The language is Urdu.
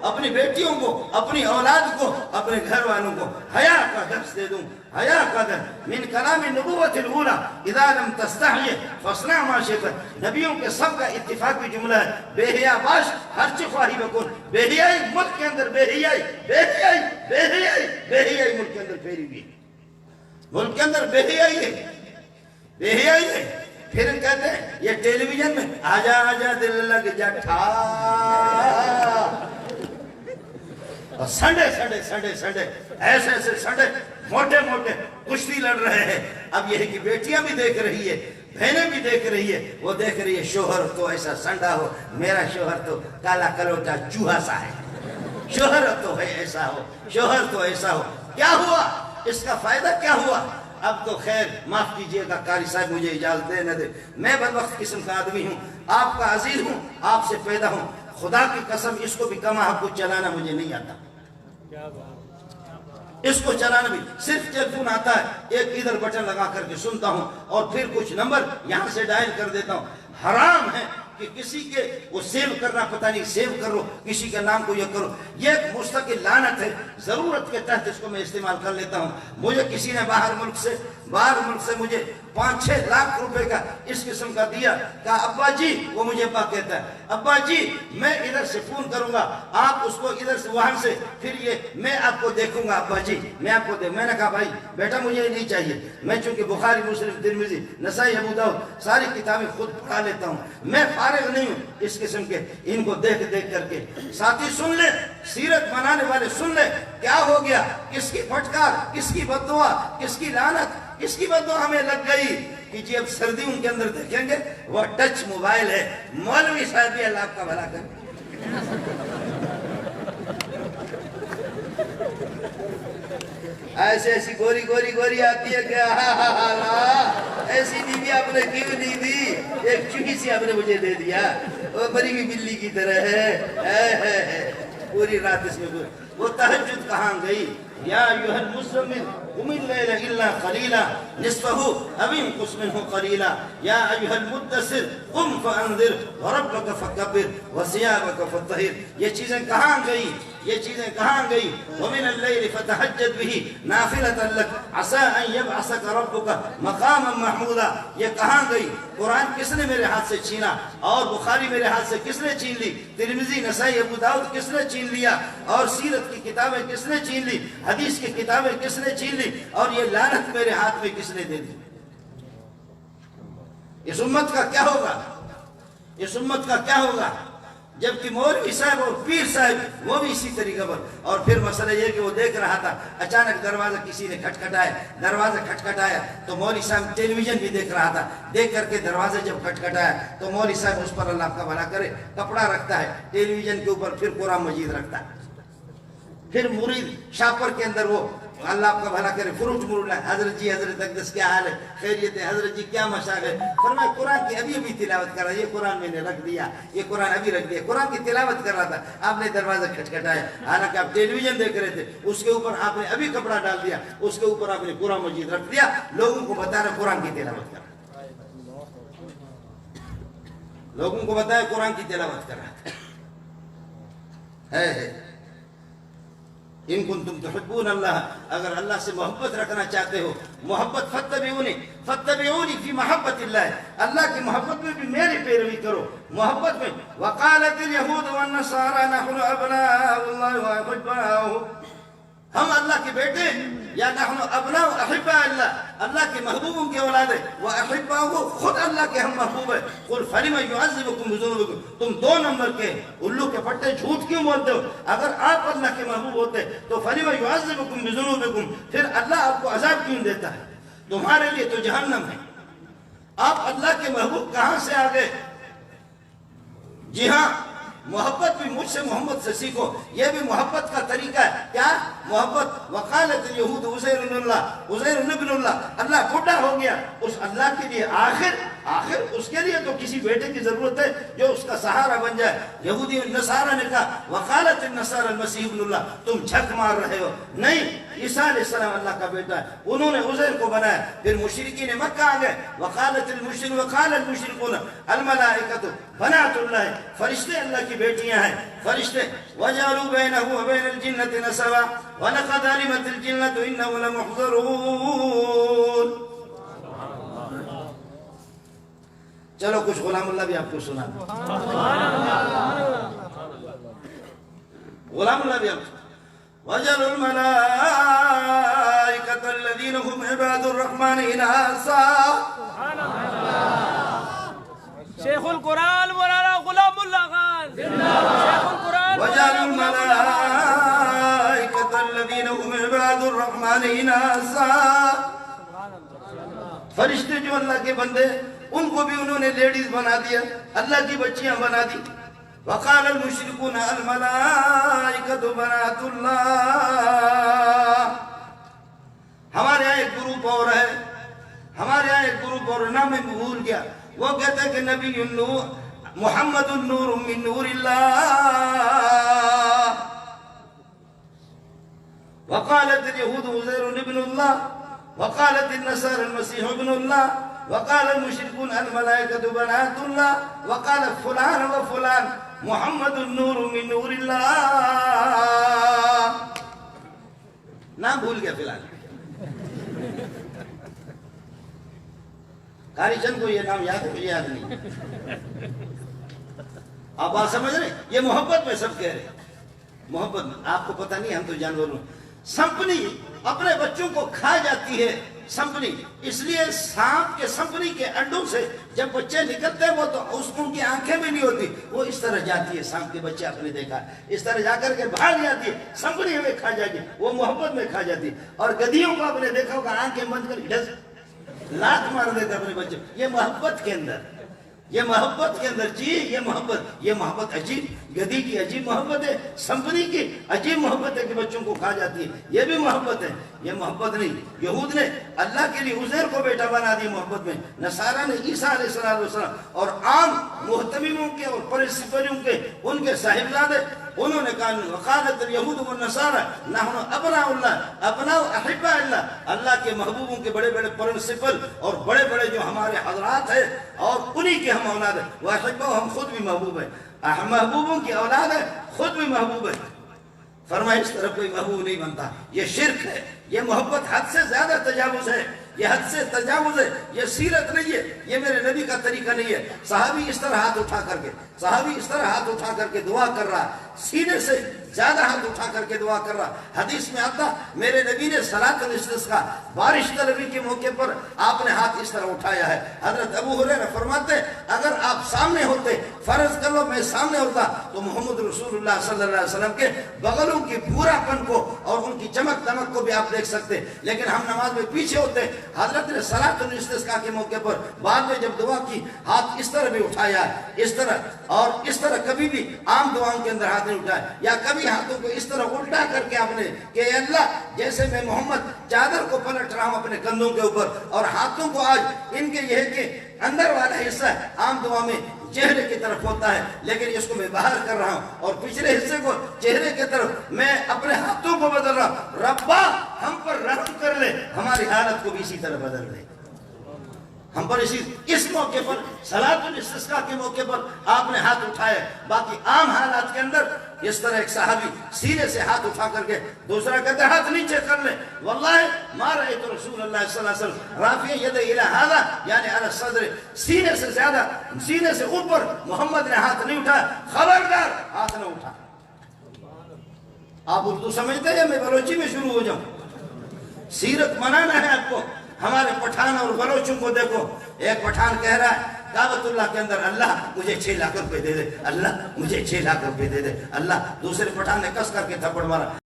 اپنی بیٹیوں کو، اپنی اولاد کو، اپنے گھر والوں کو حیا کا درس دے دوں، حیا کا درس۔ من کلام النبوۃ الاولی اذا لم تستحی فاصنع ما شئت، نبیوں کے سب کا اتفاقی جملہ ہے، بے حیا باش ہر چی خواہی بکن۔ بے حیائی ملک کے اندر، بے حیائی بے حیائی بے حیائی بے حیائی ملک کے اندر پھیلی ہوئی ہے، ملک کے اندر بے حیائی ہے، بے حیائی ہے۔ پھر کہتے ہیں یہ ٹیلی ویژن میں آجا آجا دل لگ جا ٹھا، اور سنڈے سنڈے سنڈے سنڈے ایسے ایسے سنڈے موٹے موٹے کشتی لڑ رہے ہیں۔ اب یہ ہے کہ بیٹیاں بھی دیکھ رہی ہے، بہنیں بھی دیکھ رہی ہے، وہ دیکھ رہی ہے شوہر تو ایسا سنڈا ہو، میرا شوہر تو کالا کلوٹا چوہا سا ہے، شوہر تو ہے ایسا ہو، شوہر تو ایسا ہو۔ کیا ہوا اس کا فائدہ کیا ہوا؟ اب تو خیر معاف کیجئے گا قاری صاحب، مجھے اجازت دے نہ دے، میں بدبخت قسم کا آدمی ہوں، آپ کا عزیز ہوں، آپ سے پیدا ہوں، خدا کی قسم اس کو بھی کما حق کو چلانا مجھے نہیں آتا، اس کو چلانا بھی صرف ٹیلیفون آتا ہے، ایک ادھر بٹن لگا کر کے سنتا ہوں اور پھر کچھ نمبر یہاں سے ڈائل کر دیتا ہوں۔ حرام ہے کہ کسی کے وہ سیو کرنا پتہ نہیں، سیو کرو کسی کے نام کو یہ کرو، یہ ایک مستقل لعنت ہے، ضرورت کے تحت اس کو میں استعمال کر لیتا ہوں۔ مجھے کسی نے باہر ملک سے مجھے 5-6 لاکھ روپے کا اس قسم کا دیا، کہا ابا جی، وہ مجھے ابا کہتا ہے، ابا جی میں ادھر سے فون کروں گا، آپ اس کو ادھر سے وہاں سے، پھر یہ میں آپ کو دیکھوں گا ابا جی، میں آپ کو میں نے کہا بھائی بیٹا مجھے یہ نہیں چاہیے، میں چونکہ بخاری مسلم ترمذی نسائی ابو داؤد ساری کتابیں خود پڑھا لیتا ہوں، میں فارغ نہیں ہوں اس قسم کے ان کو دیکھ دیکھ کر کے۔ ساتھی سن لیں، سیرت منانے والے سن لیں، کیا ہو گیا، کس کی پھٹکار، کس کی بددعا، کس کی لعنت، کس کی بددعا ہمیں لگ گئی کہ جی اب سردیوں کے اندر دیکھیں گے وہ ٹچ موبائل ہے۔ مولوی صاحب بھی اللہ آپ کا بھلا کرے، ایسے ایسی گوری گوری گوری آتی ہے کہ ایسی بیوی آپ نے کیوں نہیں دی، ایک چوہی سی آپ نے مجھے دے دیا، وہ بری ہوئی بلی کی طرح ہے، پوری رات اس میں وہ تہجد کہاں گئی؟ یا ایھا المزمل قم اللیل الا قلیلا نصفہ او انقص منہ قلیلا یا ایھا المدثر قم فانذر وربک فکبر وثیابک فطہر۔ یہ چیزیں کہاں گئی، یہ چیزیں کہاں گئی؟ ومن اللیل فتہجد بہ نافلۃ لک عسى ان یبعثک ربک مقاما محمودا۔ یہ کہاں گئی؟ قرآن کس نے میرے ہاتھ سے چھینا، اور بخاری میرے ہاتھ سے کس نے چھین لی، ترمذی نسائی ابو داؤد کس نے چھین لیا، اور سیرت کی کتابیں کس نے چھین لی، حدیث کی کتابیں کس نے چھین لی، اور یہ لعنت میرے ہاتھ میں کس نے دے دی؟ اس امت کا کیا ہوگا، اس امت کا کیا ہوگا؟ جبکہ مولوی صاحب اور پیر صاحب وہ بھی اسی طریقے پر۔ اور پھر مسئلہ یہ کہ وہ دیکھ رہا تھا، اچانک دروازہ کسی نے کھٹکھٹایا، دروازہ کھٹکھٹایا تو مولوی صاحب ٹیلی ویژن بھی دیکھ رہا تھا، دیکھ کر کے دروازہ جب کھٹکھٹایا تو مولوی صاحب اس پر اللہ کا بھلا کرے کپڑا رکھتا ہے ٹیلی ویژن کے اوپر، پھر قرآن مجید رکھتا ہے، پھر مرید شاپر کے اندر وہ اللہ آپ کا بھلا کرے فروٹ مرول ہے، حضرت جی حضرت اقدس کیا حال ہے، خیریت ہے حضرت جی، کیا مشاغل ہے؟ فرمایا قرآن کی ابھی تلاوت کر رہا ہے، یہ قرآن میں نے رکھ دیا، یہ قرآن ابھی رکھ دیا، قرآن کی تلاوت کر رہا تھا، آپ نے دروازہ کھٹکھٹایا، حالانکہ آپ ٹیلی ویژن دیکھ رہے تھے، اس کے اوپر آپ نے ابھی کپڑا ڈال دیا، اس کے اوپر آپ نے قرآن مجید رکھ دیا، لوگوں کو بتا رہے قرآن کی تلاوت کر رہا ہے، لوگوں کو بتایا قرآن کی تلاوت کر رہا ہے۔ ان کنتم تحبون اللہ، اگر اللہ سے محبت رکھنا چاہتے ہو، محبت فتبعونی فی محبت اللہ، اللہ کی محبت میں بھی میری پیروی کرو، محبت میں۔ وقالت الیہود والنصارى نحن ابناء اللہ واحباؤہ، ہم اللہ کے بیٹے، یا نحن ابناء احباء اللہ، اللہ کے محبوبوں کی اولاد ہے، واحباؤہ خود اللہ کے ہم محبوب ہے۔ قل فلم یعذبکم بذنوبکم، تم 2 نمبر کے الو کے پٹے جھوٹ کیوں بولتے ہو؟ اگر آپ اللہ کے محبوب ہوتے تو فلم یعذبکم بذنوبکم، پھر اللہ آپ کو عذاب کیوں دیتا ہے؟ تمہارے لیے تو جہنم ہے۔ آپ اللہ کے محبوب کہاں سے آ گئے؟ جی ہاں، محبت بھی مجھ سے محمد سے سیکھو، یہ بھی محبت کا طریقہ ہے۔ کیا محبت؟ وقالت الیہود عزیر ابن اللہ، عزیر ابن اللہ، اللہ بڈھا ہو گیا، اس اللہ کے لیے آخر آخر اس کے لیے تو کسی بیٹے کی ضرورت ہے جو اس کا سہارا بن جائے. یہودی نصارہ نے کہا وقالت النصارى المسیح ابن اللہ, تم جھک مار رہے ہو. نہیں, عیسیٰ علیہ السلام اللہ کا بیٹا ہے, انہوں نے عزیر کو بنایا. پھر مشرکین مکہ آ گئے, وقال المشركون الملائکۃ بنات اللہ, فرشتے اللہ کی بیٹیاں ہیں. فرشتے وجعلوا بینہ وبین الجنۃ نسبا ولقد علمت الجنۃ انهم لمحضرون. چلو کچھ غلام اللہ بھی آپ کو سنا. غلام اللہ بھی آپ وجعلوا الملائکۃ الذین هم عباد الرحمن اناثا. شیخ القرآن مولانا غلام اللہ خان. شیخ القرآن وجعلوا الملائکۃ الذین هم عباد الرحمن اناثا. فرشتے جو اللہ کے بندے, ان کو بھی انہوں نے لیڈیز بنا دیا, اللہ کی بچیاں بنا دی. وقال المشركون الملائکۃ بنات اللہ. ہمارے یہاں ایک گروپ اور ہے, ہمارے یہاں ایک گروپ اور نام میں بھول گیا, وہ کہتے ہیں کہ نبی النور محمد النور من نور اللہ. وقالت اليهود عزير ابن الله, وقالت النصارى المسيح ابن الله, وقال المشركون الملائكة بنات الله, وقال فلان وفلان محمد النور من نور الله. نام بھول گیا فی الحال. قاری چند کو یہ نام یاد ہے, مجھے یاد نہیں. آپ بات سمجھ رہے ہیں, یہ محبت میں سب کہہ رہے ہیں. محبت میں آپ کو پتہ نہیں, ہم تو جانور ہیں. سمپنی اپنے بچوں کو کھا جاتی ہے. سمپنی اس لیے سانپ کے سمپنی کے انڈوں سے جب بچے نکلتے ہیں, وہ تو اس ان کی آنکھیں بھی نہیں ہوتی, وہ اس طرح جاتی ہے. سانپ کے بچے آپ نے دیکھا, اس طرح جا کر کے بھاگ جاتی ہے. سمپنی ہمیں کھا جاتی ہے, وہ محبت میں کھا جاتی ہے. اور گدھیوں کو آپ نے دیکھا ہوگا, آنکھیں بند کر لات مار دیتے اپنے بچے. یہ محبت کے اندر, یہ محبت کے اندر جی, یہ محبت عجیب, گدھی کی عجیب محبت ہے, سمپنی کی عجیب محبت ہے کہ بچوں کو کھا جاتی ہے. یہ بھی محبت ہے, یہ محبت نہیں. یہود نے اللہ کے لیے عزیر کو بیٹا بنا دی محبت میں, نصارہ نے عیسیٰ علیہ السلام, اور عام محتمموں کے اور پرسپریوں کے ان کے صاحبزادے, انہوں نے کہا وقالت اليہود والنصارى نحن ابناء اللہ ابناء احباء اللہ. اللہ کے محبوبوں کے بڑے بڑے پرنسپل اور بڑے بڑے جو ہمارے حضرات ہیں, اور انہی کے ہم اولاد ہیں. واحباء, ہم خود بھی محبوب ہیں, محبوبوں کی اولاد ہے, خود بھی محبوب ہے. فرمایا اس طرح کوئی محبوب نہیں بنتا. یہ شرک ہے, یہ محبت حد سے زیادہ تجاوز ہے, یہ حد سے تجاوز ہے, یہ سیرت نہیں ہے, یہ میرے نبی کا طریقہ نہیں ہے. صحابی اس طرح ہاتھ اٹھا کر کے دعا کر رہا, سینے سے زیادہ ہاتھ اٹھا کر کے دعا کر رہا. حدیث میں آتا میرے نبی نے صلاۃ الاستسقاء, بارش طلبی کے موقع پر آپ نے ہاتھ اس طرح اٹھایا ہے. حضرت ابو ہریرہ فرماتے ہیں اگر آپ سامنے ہوتے, فرض کر لو میں سامنے ہوتا, تو محمد رسول اللہ صلی اللہ علیہ وسلم کے بغلوں کی بھورا پن کو اور ان کی چمک دمک کو بھی آپ دیکھ سکتے. لیکن ہم نماز میں پیچھے ہوتے. حضرت نے صلاۃ الاستسقاء کے موقع پر بعد میں جب دعا کی, ہاتھ اس طرح بھی اٹھایا ہے, اس طرح, اور اس طرح کبھی بھی عام دعاؤں کے اندر ہاتھ نہیں اٹھایا. یا کبھی ہاتھوں کو اس طرح الٹا کر کے آپ نے کہ اے اللہ, جیسے میں محمد چادر کو پلٹ رہا ہوں اپنے کندھوں کے اوپر, اور ہاتھوں کو آج ان کے یہ کہ اندر والا حصہ عام دعا میں چہرے کی طرف ہوتا ہے, لیکن اس کو میں باہر کر رہا ہوں, اور پچھلے حصے کو چہرے کی طرف میں اپنے ہاتھوں کو بدل رہا ہوں. ربا ہم پر رحم کر لے, ہماری حالت کو بھی اسی طرح بدل دے. ہم پر اس موقع پر صلاۃ الاستسقاء کے موقع پر آپ نے ہاتھ اٹھائے. باقی عام حالات کے اندر اس طرح ایک صحابی سینے سے ہاتھ اٹھا کر کے, دوسرا کہتے ہیں ہاتھ نیچے کر لے, واللہ ما رأیت رسول اللہ صلی اللہ علیہ وسلم رافع ید الی ھذا یعنی علی الصدر, سینے سے زیادہ, سینے سے اوپر محمد نے ہاتھ نہیں اٹھایا. خبردار ہاتھ نہ اٹھا. آپ اردو سمجھتے ہیں یا میں بلوچی میں شروع ہو جاؤں؟ سیرت منانا ہے آپ کو. ہمارے پٹھان اور بلوچوں کو دیکھو, ایک پٹھان کہہ رہا ہے کعبۃ اللہ کے اندر اللہ مجھے 6 لاکھ روپے دے دے, اللہ مجھے 6 لاکھ روپے دے دے, اللہ. دوسرے پٹھان نے کس کر کے تھپڑ مارا.